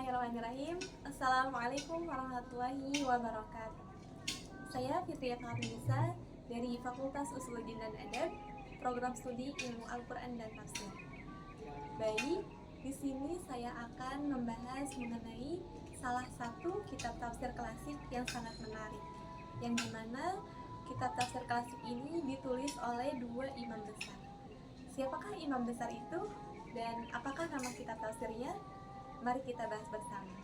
Bismillahirrahmanirrahim. Assalamualaikum warahmatullahi wabarakatuh. Saya Fitria Farnisa dari Fakultas Usuluddin dan Adab, Program Studi Ilmu Al-Quran dan Tafsir. Baik, di sini saya akan membahas mengenai salah satu kitab tafsir klasik yang sangat menarik, yang dimana kitab tafsir klasik ini ditulis oleh dua imam besar. Siapakah imam besar itu dan apakah nama kitab tafsirnya? Mari kita bahas bersama.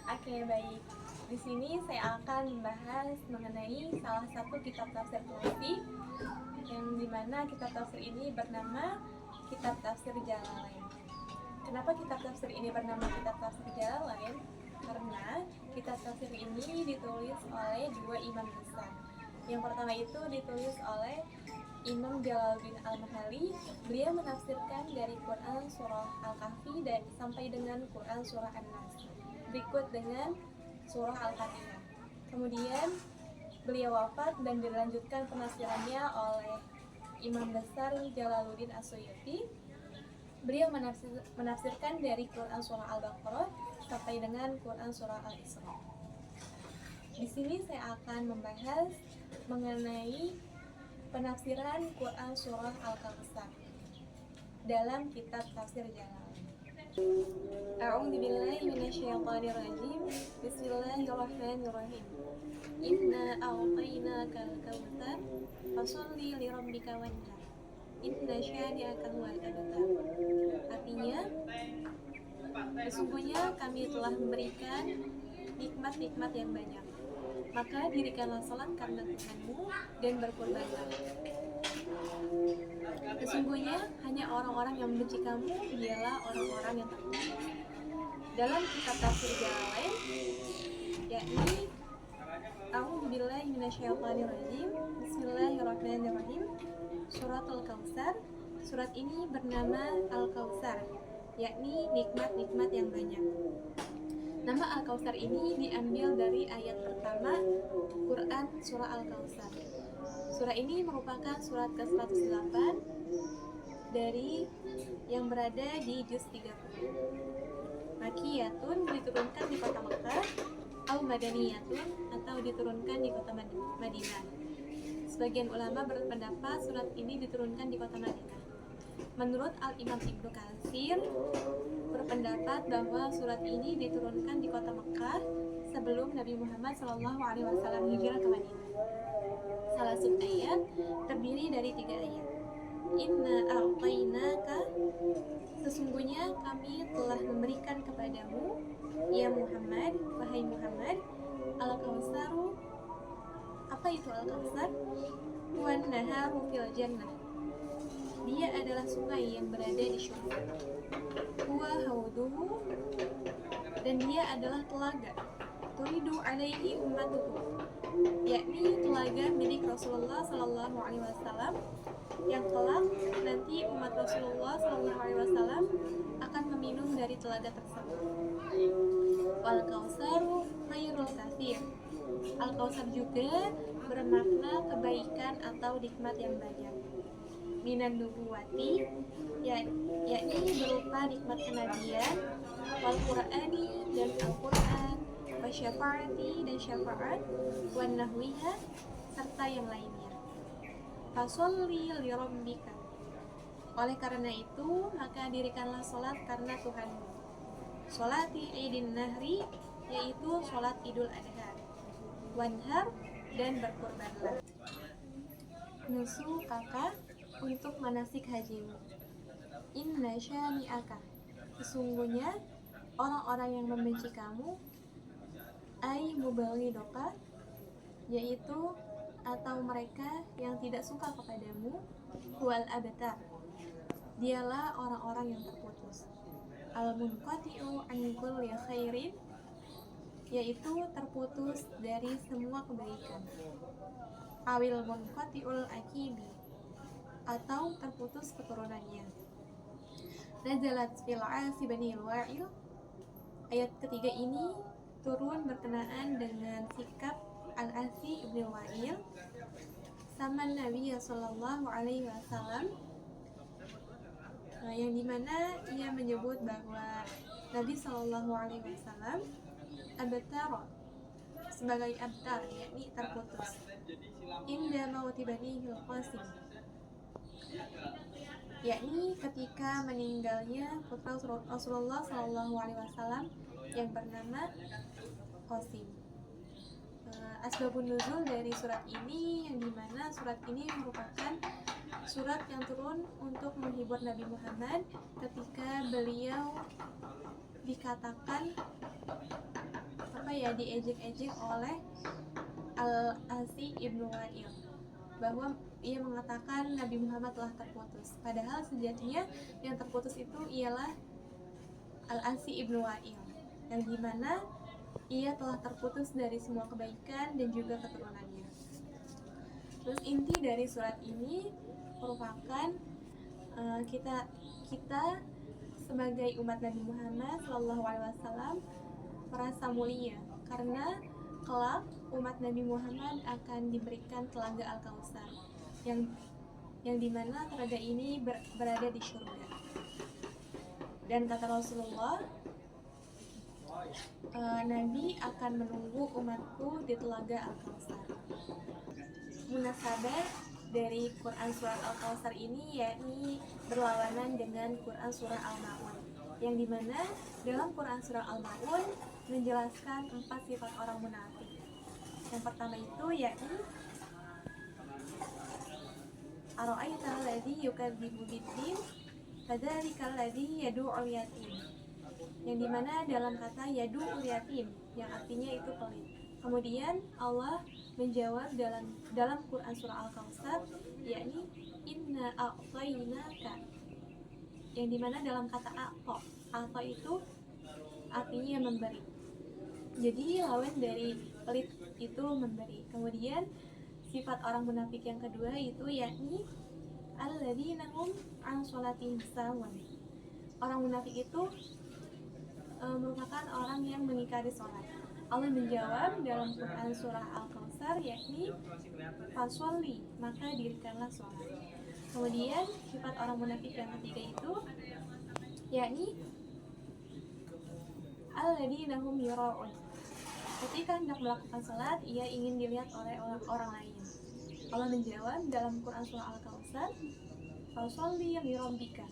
Oke, baik. Di sini saya akan membahas mengenai salah satu kitab tafsir klasik yang dimana kitab tafsir ini bernama Kitab Tafsir Jalalain. Kenapa kitab tafsir ini bernama Kitab Tafsir Jalalain? Karena kitab tafsir ini ditulis oleh dua imam besar. Yang pertama itu ditulis oleh Imam Jalaluddin Al-Mahalli. Beliau menafsirkan dari Quran surah Al-Kahfi dan sampai dengan Quran surah An-Nas, berikut dengan surah Al-Fatihah. Kemudian beliau wafat dan dilanjutkan penafsirannya oleh Imam besar Jalaluddin As-Suyuti. Beliau menafsirkan dari Quran surah Al-Baqarah sampai dengan Quran surah Al-Isra. Di sini saya akan membahas mengenai penafsiran Quran surah Al-Kautsar dalam kitab tafsir Jalalain. A'udzubillahi minasyaitonirrajim. Bismillahirrahmanirrahim. Inna a'tainakal kautsar fasholli lirabbika wanhar. Inna syani'aka huwal abtar. Artinya, sesungguhnya kami telah memberikan nikmat-nikmat yang banyak, maka dirikanlah salat karena Tuhanmu dan berkurbanlah. Sesungguhnya hanya orang-orang yang membenci kamu dialah orang-orang yang terputus. Dalam kitab tafsir Jalalain, yakni A'udzubillahi minasyaitonirrajim. Bismillahirrahmanirrahim. Surat Al-Kautsar. Surat ini bernama Al-Kautsar, yakni nikmat-nikmat yang banyak. Nama Al-Kautsar ini diambil dari ayat pertama Quran surah Al-Kautsar. Surah ini merupakan surat ke-108 dari yang berada di juz 30. Makiyatun diturunkan di kota Mekah, atau Madaniyatun atau diturunkan di kota Madinah. Sebagian ulama berpendapat surat ini diturunkan di kota Madinah. Menurut Al-Imam Ibnu Katsir berpendapat bahwa surat ini diturunkan di kota Mekah sebelum Nabi Muhammad SAW hijrah ke Madinah. Salah satu ayat terdiri dari 3 ayat. Inna a'tainaka, sesungguhnya kami telah memberikan kepadamu, ya Muhammad, wahai Muhammad, Al-Kautsaru. Apa itu Al-Kautsar? Wan naharu fil jannah. Dia adalah sungai yang berada di syurga. Huwa hauduhu, dan dia adalah telaga. Turidu alaihi ummatuhu, yakni telaga milik Rasulullah Sallallahu Alaihi Wasallam yang kelak nanti umat Rasulullah Sallallahu Alaihi Wasallam akan meminum dari telaga tersebut. Wal kautsaru khairul katsir. Al-Kautsar juga bermakna kebaikan atau nikmat yang banyak. Minan nubuwati, yakni berupa nikmat kenabian, wal qur'ani dan Al-Quran, wa syafaati dan syafaat, wan nahwiha serta yang lainnya. Fasholli li rabbika, oleh karena itu maka dirikanlah salat karena Tuhanmu. Sholati idin nahri, yaitu sholat Idul Adha. Wanhar, dan berkurbanlah. Nusu kakak untuk manasik hajimu. Inna syani'aka, sesungguhnya orang-orang yang membenci kamu, ai mubalghidoka, yaitu atau mereka yang tidak suka kepadamu, huwal abtar, dialah orang-orang yang terputus. Al-munqati'u an kulli khairin, yaitu terputus dari semua kebaikan. Awil munqati'ul akibi, atau terputus keturunannya. Nazalat fil 'Asi Bani Wa'il. Ayat ketiga ini turun berkenaan dengan sikap Al-Asi ibn Wa'il sama Nabi Sallallahu Alaihi Wasallam, yang dimana ia menyebut bahwa Nabi Sallallahu Alaihi Wasallam abtar sebagai abtar, yakni terputus, inda mauti Bani Qasim, yakni ketika meninggalnya putra Rasulullah Sallallahu Alaihi Wasallam yang bernama Qasim. Asbabun nuzul dari surat ini, yang dimana surat ini merupakan surat yang turun untuk menghibur Nabi Muhammad ketika beliau dikatakan diejek-ejek oleh Al-Asi ibnu Wa'il, bahwa ia mengatakan Nabi Muhammad telah terputus, padahal sejatinya yang terputus itu ialah Al-Asi ibnu Wa'il, yang dimana ia telah terputus dari semua kebaikan dan juga keturunannya. Terus inti dari surat ini merupakan kita sebagai umat Nabi Muhammad Shallallahu Alaihi Wasallam merasa mulia karena kelak umat Nabi Muhammad akan diberikan telaga Al-Kautsar yang dimana telaga ini berada di surga. Dan kata Rasulullah, Nabi akan menunggu umatku di telaga Al-Kautsar. Munasabah dari Quran surat Al-Kautsar ini yakni berlawanan dengan Quran surah Al-Ma'un, yang dimana dalam Quran surah Al-Ma'un menjelaskan 4 sifat orang munafik. Yang pertama itu yakni ara'aital ladzi yukadzibu bid-din fadzalika alladzi yad'ul yatim, yang dimana dalam kata yad'ul yatim yang artinya itu pelit. Kemudian Allah menjawab dalam Quran surah Al-Kautsar yakni inna a'tainaka, yang dimana dalam kata a'ta itu artinya memberi. Jadi lawan dari pelit itu memberi. Kemudian sifat orang munafik yang kedua itu yakni alladzina hum an sholatihim sahun. Orang munafik itu merupakan orang yang mengingkari sholat. Allah menjawab dalam Quran surah Al-Kautsar yakni fasholli, maka dirikanlah sholat. Kemudian sifat orang munafik yang ketiga itu yakni alladzina hum yura'un. Ketika hendak melakukan sholat, ia ingin dilihat oleh orang lain. Allah menjawab dalam Quran surah Al-Kautsar, fasholli li rabbika,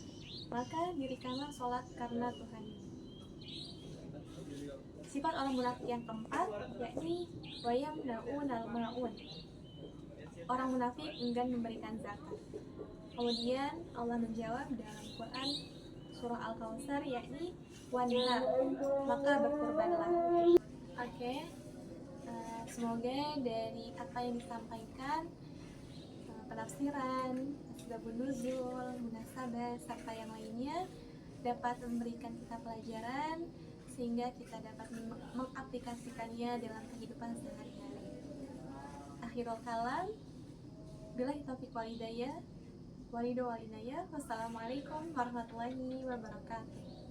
maka dirikanlah sholat karena Tuhanmu. Sifat orang munafik yang keempat yakni wayamna'unal ma'un. Orang munafik enggan memberikan zakat. Kemudian Allah menjawab dalam Quran surah Al-Kautsar yakni wanhar, maka berkurbanlah. Oke, semoga dari apa yang disampaikan, penafsiran, asbabun nuzul, munasabah, serta yang lainnya dapat memberikan kita pelajaran sehingga kita dapat mengaplikasikannya dalam kehidupan sehari-hari. Akhirul kalam, billahi taufiq wal hidayah, wassalamualaikum warahmatullahi wabarakatuh.